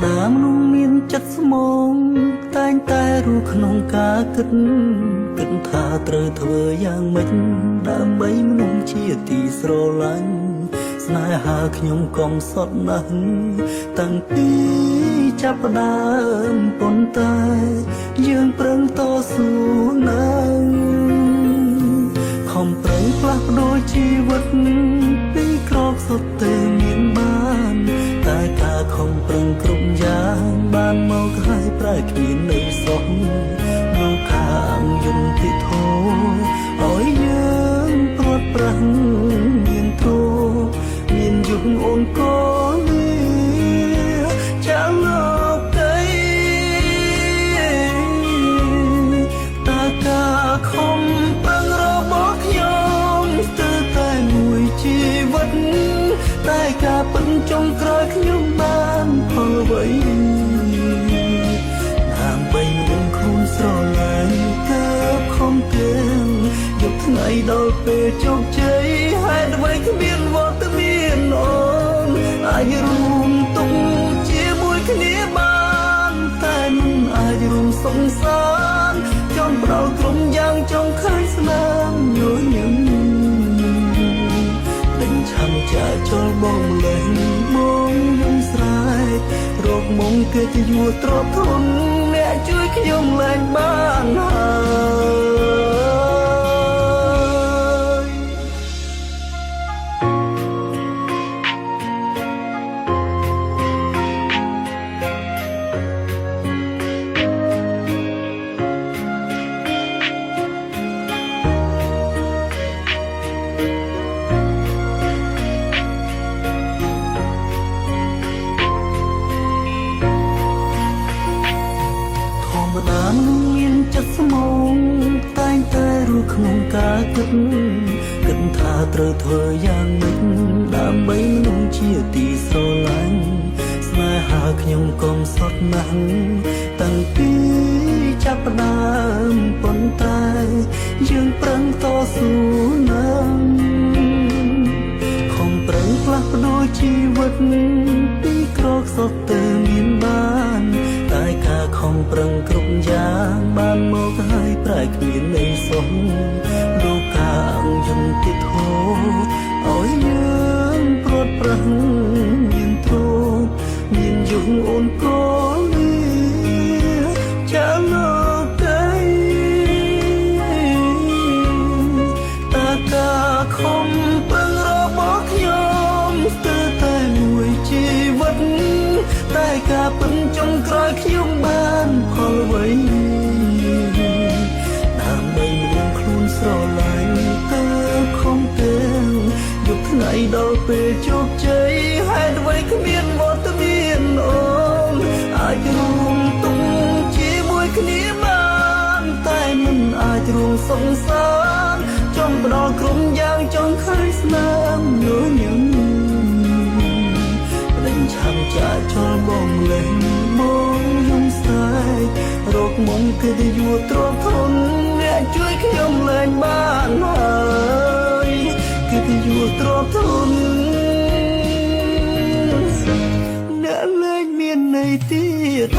ដើមនោះមានចិត្តស្មងតែងតែรู้ក្នុងការគិតថាត្រូវធ្វើយ៉ាងម៉េចដើម្បីមនុស្សជាទីស្រឡាញ់ស្នេហាខ្ញុំកំសត់ណាស់តាំងពីចាប់ផ្ដើមប៉ុន្តែយើងប្រឹងតស៊ូណាស់ខំប្រឹងផ្លាស់ប្ដូរជីវិតពីក្រោកសុទ្ធតែមានបានតែការខំប្រឹងគ្រប់យ៉ាងបានមកហើយប្រែគ្មាននៅសោះលោកខាងយន្តទីធោឲ្យយើងព្រាត់ប្រាំងមានធោមានយុគអូនកូនចាំលោកទៅតាការខំប្រឹងរបស់ខ្ញុំស្ទើរតែមួយជីវិតតែការពិតចុងក្រោយខ្ញុំបានផលអ្វីដើម្បីនឹងខ្លួនស្រឡាញ់ទៅខំទាំងយកថ្ងៃដល់ពេលជោគជ័យហេតុអ្វីគ្មានវត្តមានអូនអាចរួមទុកជាមួយគ្នាបានតែមិនអាចរួមសង្សារចង់ផ្ដោតក្រុមយ៉ាងចង់ឃើញស្នាមញញឹមឆាំចាចូលបងលេងមកយំស្រែករកមកគេជាយួរទ្រពធនអ្នកជួយខ្ញុំឡើងបានមានចិត្តស្មងតែងតែรู้ក្នុងការគិតថាត្រូវធ្វើយ៉ាងម៉េចដើម្បីមនុស្សជាទីស្រឡាញ់ស្នេហាខ្ញុំកំសត់ណាស់តាំងពីចាប់ផ្ដើមប៉ុន្តែយើងប្រឹងតស៊ូណាស់ខំប្រឹងផ្លាស់ប្ដូរជីវិតពីក្រោកសុទ្ធតែមានបានតែការខំប្រឹងគ្រប់យ៉ាងបានមកហើយប្រែគ្មានន័យសោះលោកកាងយន្តទីធោឲ្យយើងព្រាត់ប្រាំងមានធោមានយុគអូនកូនចាលោកទៅតាការខំប្រឹងរបស់ខ្ញុំស្ទើរតែមួយជីវិតតែការពិតចុងក្រោយខ្ញុំបានផលអ្វីដើម្បីមានខ្លួនស្រឡាញ់ទៅខំទាំងយកថ្ងៃដល់ពេលជោគជ័យហេតុអ្វីគ្មានវត្តមានអូនអាចរួមទុកជាមួយគ្នាបានតែមិនអាចរួមសង្សារចង់ផ្ដល់ក្រុមយ៉ាងចង់ឃើញស្នាមញញឹមឆាំចាចូលបងលេងមកយំស្រែករកមកគេទៅយួរទ្រពធនអ្នកជួយខ្ញុំលែងបានហើយគេទៅយួរទ្រពធនអ្នកលែងមានន័យទៀត